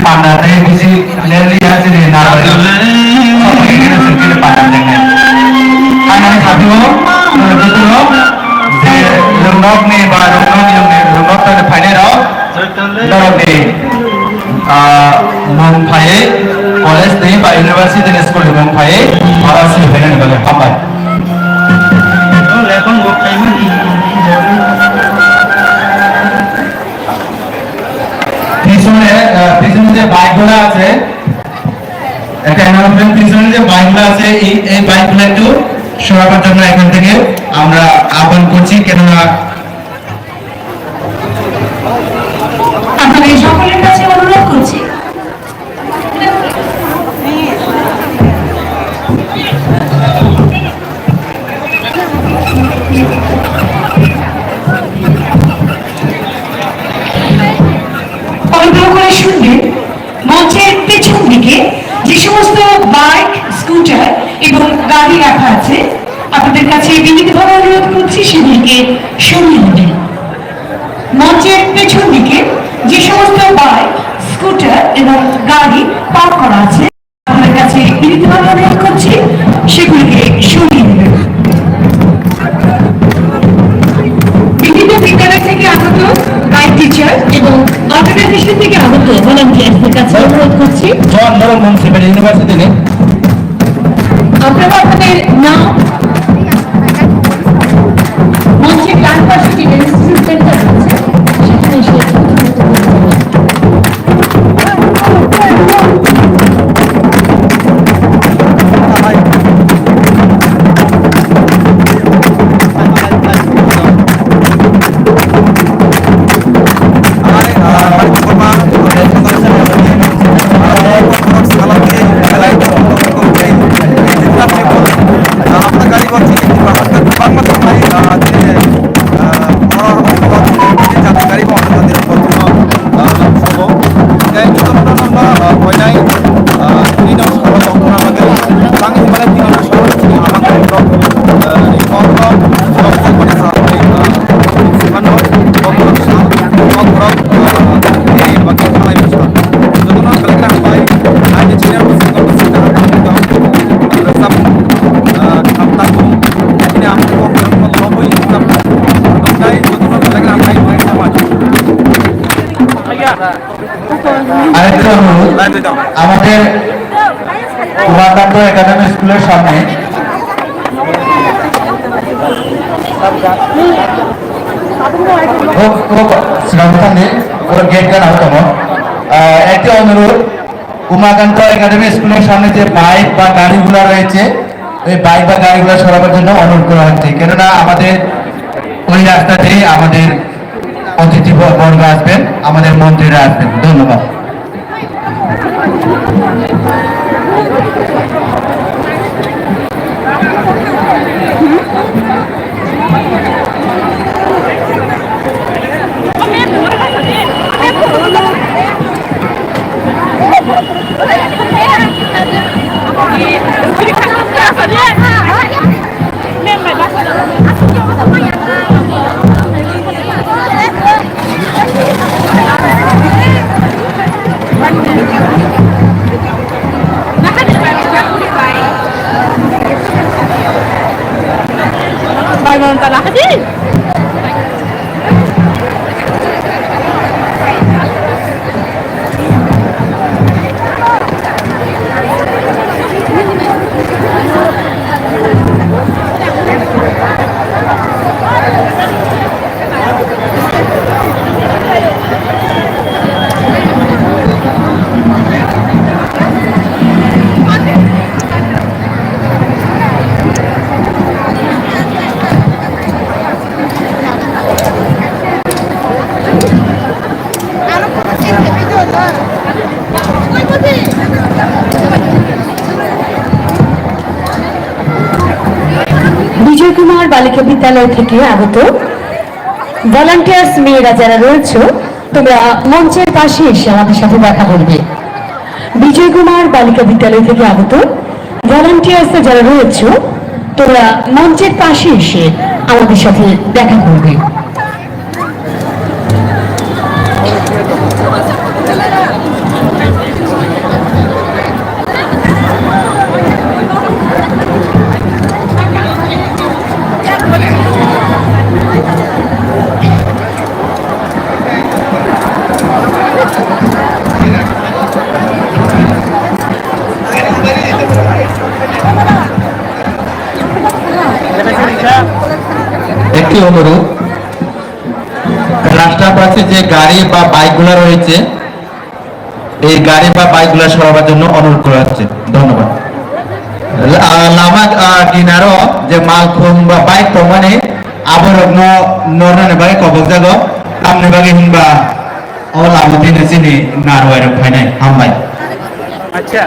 pandangan visi dari hasil nalar sampai kita sekali pandangnya anak satu betul je lembab ni baru lembab tu final lembab ni Mumbai college ni ba university ni school Mumbai orang sih final ni apa পিছনে যে বাইকগুলো আছে একটা announcement পিছনে যে বাইকগুলো আছে এই বাইকগুলো একটু সরাবার জন্য এখান থেকে আমরা আহ্বান করছি কেননা আপনাদের সকলের কাছে অনুরোধ করছি মঞ্চের পেছন দিকে যে সমস্ত বাইক স্কুটার এবং গাড়ি রাখা আছে আপনাদের কাছে বিনীতভাবে অনুরোধ করছি সেগুলিকে সরিয়ে নেবেন মঞ্চের পেছন দিকে যে সমস্ত বাইক স্কুটার এবং গাড়ি পার্ক করা আছে আপনাদের কাছে বিনীতভাবে অনুরোধ করছি সেগুলিকে সরিয়ে নেবেন বিভিন্ন বিদ্যালয় থেকে আগত গাইড টিচার এবং অর্গানাইজেশন থেকে আগত ভলান্টিয়ারদের কাছে অনুরোধ করছি ইউনিভার্সিটি আপনারা আপনাদের নাম মঞ্চের ডান পাশে যে ইনস্টিটিউট সেন্টার আছে সেখানে এসে আমাদের উমাকান্ত একাডেমি স্কুলের সামনে একটি অনুরোধ উমাকান্ত একাডেমি স্কুলের সামনে যে বাইক বা গাড়িগুলো রয়েছে ওই বাইক বা গাড়িগুলো সরাবার জন্য অনুরোধ করা হচ্ছে কেননা আমাদের ওই রাস্তাতে আমাদের অতিথি বর্গ আসবেন আমাদের মন্ত্রীরা আসবেন ধন্যবাদ nonton apa sih? বিজয় কুমার বালিকা বিদ্যালয় থেকে আগত ভলান্টিয়ার্স মেয়েরা যারা রয়েছে তোমরা মঞ্চের পাশে এসে আমাদের সাথে দেখা করবে। বিজয় কুমার বালিকা বিদ্যালয় থেকে আগত ভলান্টিয়ার্স যারা রয়েছে তোমরা মঞ্চের পাশে এসে আমাদের সাথে দেখা করবে। একটি অনুরোধ, রাস্তার পাশে যে গাড়ি বা বাইকগুলো রয়েছে এই গাড়ি বা বাইকগুলো সরাবার জন্য অনুরোধ করা হচ্ছে। ধন্যবাদ। লামা দিনারও যে মালখুম বা বাইক মানে আবরগ্ন নরনে বাগে কবক জাগো আমনে বাগে হিনবা ও লামা দিনে চিনি নারওয়ার ফাইনাই হামবাই। আচ্ছা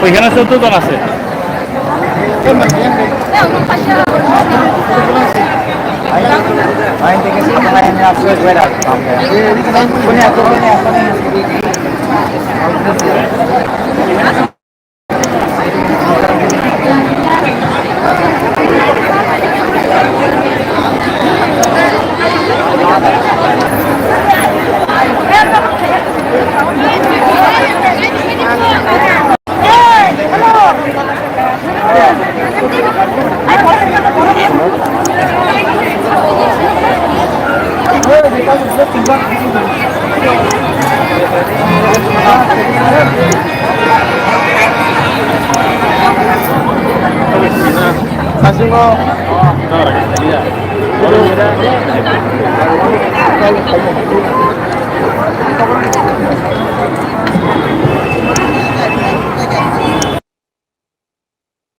ওইখানে 14 জন আছে।